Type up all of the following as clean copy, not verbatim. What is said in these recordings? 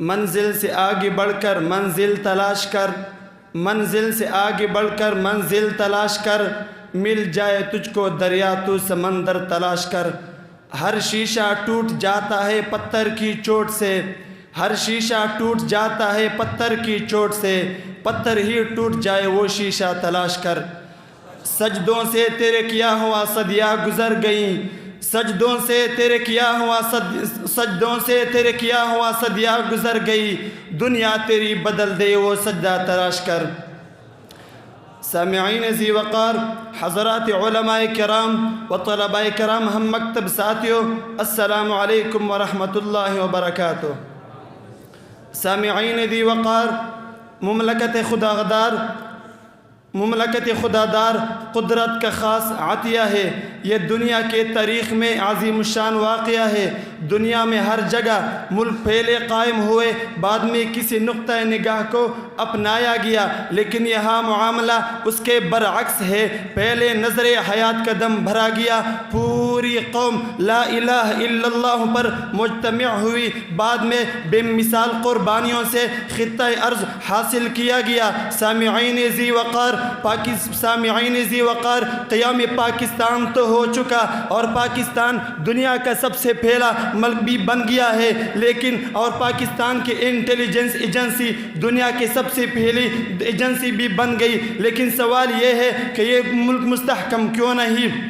منزل سے آگے بڑھ کر منزل تلاش کر، منزل سے آگے بڑھ کر منزل تلاش کر، مل جائے تجھ کو دریا تو سمندر تلاش کر۔ ہر شیشہ ٹوٹ جاتا ہے پتھر کی چوٹ سے، ہر شیشہ ٹوٹ جاتا ہے پتھر کی چوٹ سے، پتھر ہی ٹوٹ جائے وہ شیشہ تلاش کر۔ سجدوں سے تیرے کیا ہوا صدیاں گزر گئیں، سجدوں سے تیرے کیا ہوا سجدوں سے تیرے کیا ہوا صدیاں گزر گئی، دنیا تیری بدل دے وہ سجدہ تلاش کر۔ سامعین ذی وقار، حضرات علماء کرام و طلباء کرام، ہم مکتب ساتھیوں، السلام علیکم ورحمۃ اللہ وبرکاتہ۔ سامعین ذی وقار، مملکت خدادار قدرت کا خاص عطیہ ہے، یہ دنیا کے تاریخ میں عظیم الشان واقعہ ہے۔ دنیا میں ہر جگہ ملک پھیلے قائم ہوئے، بعد میں کسی نقطۂ نگاہ کو اپنایا گیا، لیکن یہاں معاملہ اس کے برعکس ہے۔ پہلے نظر حیات کا دم بھرا گیا، پوری قوم لا الہ الا اللہ پر مجتمع ہوئی، بعد میں بے مثال قربانیوں سے خطۂ ارض حاصل کیا گیا۔ سامعین ذی وقار، قیام پاکستان تو ہو چکا اور پاکستان دنیا کا سب سے پھیلا ملک بھی بن گیا ہے، لیکن اور پاکستان کی انٹیلیجنس ایجنسی دنیا کی سب سے پہلی ایجنسی بھی بن گئی، لیکن سوال یہ ہے کہ یہ ملک مستحکم کیوں نہیں؟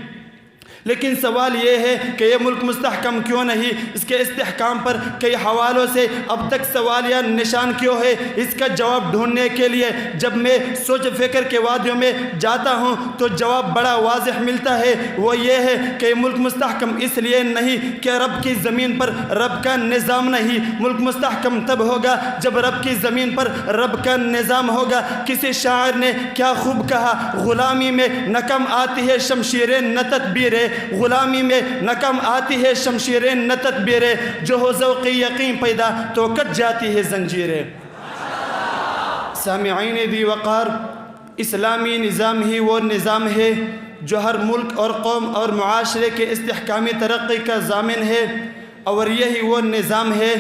اس کے استحکام پر کئی حوالوں سے اب تک سوالیہ نشان کیوں ہے؟ اس کا جواب ڈھونڈنے کے لیے جب میں سوچ فکر کے وادیوں میں جاتا ہوں تو جواب بڑا واضح ملتا ہے، وہ یہ ہے کہ ملک مستحکم اس لیے نہیں کہ رب کی زمین پر رب کا نظام نہیں، ملک مستحکم تب ہوگا جب رب کی زمین پر رب کا نظام ہوگا۔ کسی شاعر نے کیا خوب کہا، غلامی میں نہ کم آتی ہے شمشیریں نہ تدبیریں، غلامی میں نہ کم آتی ہے شمشیریں نہ تدبیریں، جو ہو ذوق یقین پیدا تو کٹ جاتی ہے زنجیریں۔ سامعین ذی وقار، اسلامی نظام ہی وہ نظام ہے جو ہر ملک اور قوم اور معاشرے کے استحکامی ترقی کا ضامن ہے، اور یہی وہ نظام ہے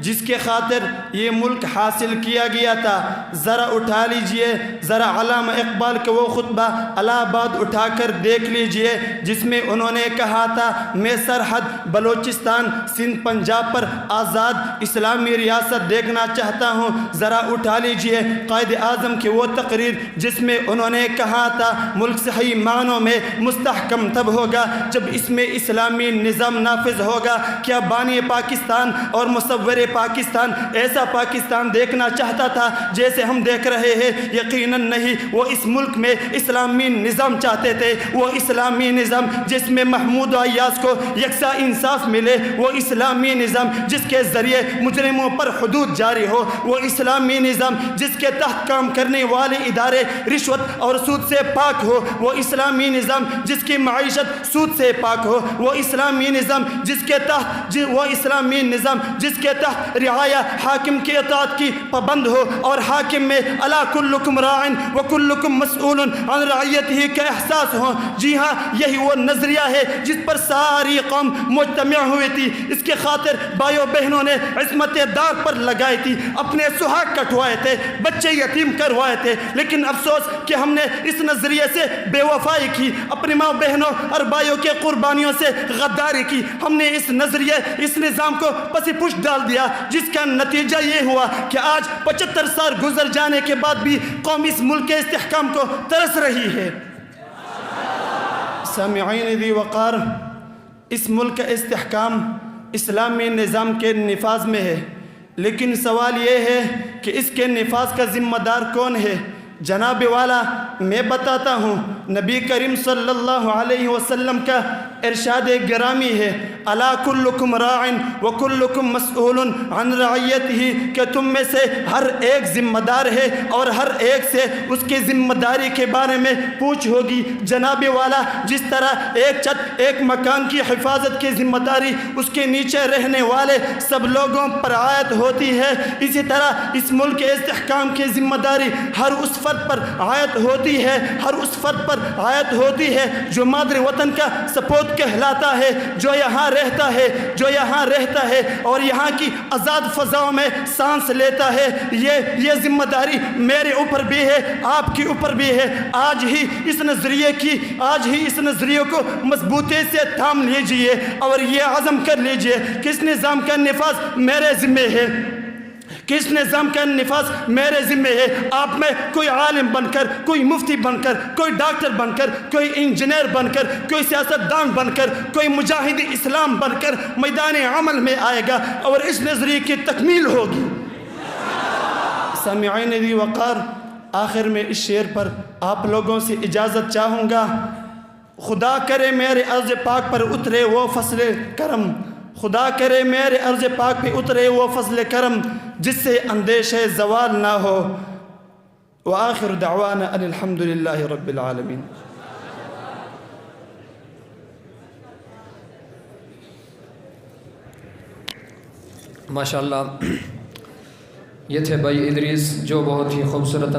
جس کے خاطر یہ ملک حاصل کیا گیا تھا۔ ذرا اٹھا لیجئے، ذرا علامہ اقبال کا وہ خطبہ الہ آباد اٹھا کر دیکھ لیجئے جس میں انہوں نے کہا تھا، میں سرحد بلوچستان سندھ پنجاب پر آزاد اسلامی ریاست دیکھنا چاہتا ہوں۔ ذرا اٹھا لیجئے قائد اعظم کی وہ تقریر جس میں انہوں نے کہا تھا، ملک صحیح معنوں میں مستحکم تب ہوگا جب اس میں اسلامی نظام نافذ ہوگا۔ کیا بانی پاکستان اور مصور پاکستان ایسا پاکستان دیکھنا چاہتا تھا جیسے ہم دیکھ رہے ہیں؟ یقیناً نہیں۔ وہ اس ملک میں اسلامی نظام چاہتے تھے، وہ اسلامی نظام جس میں محمود عیاض کو یکساں انصاف ملے، وہ اسلامی نظام جس کے ذریعے مجرموں پر حدود جاری ہو، وہ اسلامی نظام جس کے تحت کام کرنے والے ادارے رشوت اور سود سے پاک ہو، وہ اسلامی نظام جس کی معیشت سود سے پاک ہو، وہ اسلامی نظام جس کے تحت رعایا حاکم کی اطاعت کی پابند ہو، اور حاکم میں الا کلکم راعٍ وکلکم مسئول عن رعیتہ کا احساس ہو۔ جی ہاں، یہی وہ نظریہ ہے جس پر ساری قوم مجتمع ہوئی تھی۔ اس کے خاطر بھائیوں بہنوں نے عصمت داغ پر لگائی تھی، اپنے سہاگ کٹوائے تھے، بچے یتیم کروائے تھے، لیکن افسوس کہ ہم نے اس نظریے سے بے وفائی کی، اپنی ماں بہنوں اور بھائیوں کے قربانیوں سے غداری کی۔ ہم نے اس نظریے اس نظام کو پسی پشت ڈال دیا، جس کا نتیجہ یہ ہوا کہ آج 75 سال گزر جانے کے بعد بھی قوم اس ملک کے استحکام کو ترس رہی ہے۔ سامعین ذی وقار، اس ملک کا استحکام اسلامی نظام کے نفاذ میں ہے، لیکن سوال یہ ہے کہ اس کے نفاذ کا ذمہ دار کون ہے؟ جناب والا، میں بتاتا ہوں، نبی کریم صلی اللہ علیہ وسلم کا ارشاد گرامی ہے، الا کلکم راعٍ وکلکم مسئول عن رعیتہ، کہ تم میں سے ہر ایک ذمہ دار ہے اور ہر ایک سے اس کی ذمہ داری کے بارے میں پوچھ ہوگی۔ جناب والا، جس طرح ایک چھت ایک مکان کی حفاظت کی ذمہ داری اس کے نیچے رہنے والے سب لوگوں پر عائد ہوتی ہے، اسی طرح اس ملک کے استحکام کی ذمہ داری ہر اس فرد پر عائد ہوتی ہے، ہر اس فرد پر عائد ہوتی ہے جو مادر وطن کا سپوت کہلاتا ہے، جو یہاں رہتا ہے اور یہاں کی آزاد فضاؤں میں سانس لیتا ہے۔ یہ ذمہ داری میرے اوپر بھی ہے، آپ کے اوپر بھی ہے۔ آج ہی اس نظریے کو مضبوطی سے تھام لیجئے اور یہ عزم کر لیجئے کہ اس نظام کا نفاذ میرے ذمہ ہے، میرے ذمہ ہے۔ آپ میں کوئی عالم بن کر، کوئی مفتی بن کر، کوئی ڈاکٹر بن کر، کوئی انجینئر بن کر، کوئی سیاستدان بن کر، کوئی مجاہد اسلام بن کر میدان عمل میں آئے گا اور اس نظریے کی تکمیل ہوگی۔ سامعین ذی وقار، آخر میں اس شعر پر آپ لوگوں سے اجازت چاہوں گا۔ خدا کرے میرے عرض پاک پر اترے وہ فضل کرم، خدا کرے میرے عرض پاک پہ اترے وہ فضل کرم جس سے اندیشہ زوال نہ ہو۔ وآخر دعوانا ان الحمدللہ رب العالمین۔ ماشاءاللہ، یہ تھے بھائی ادریس جو بہت ہی خوبصورت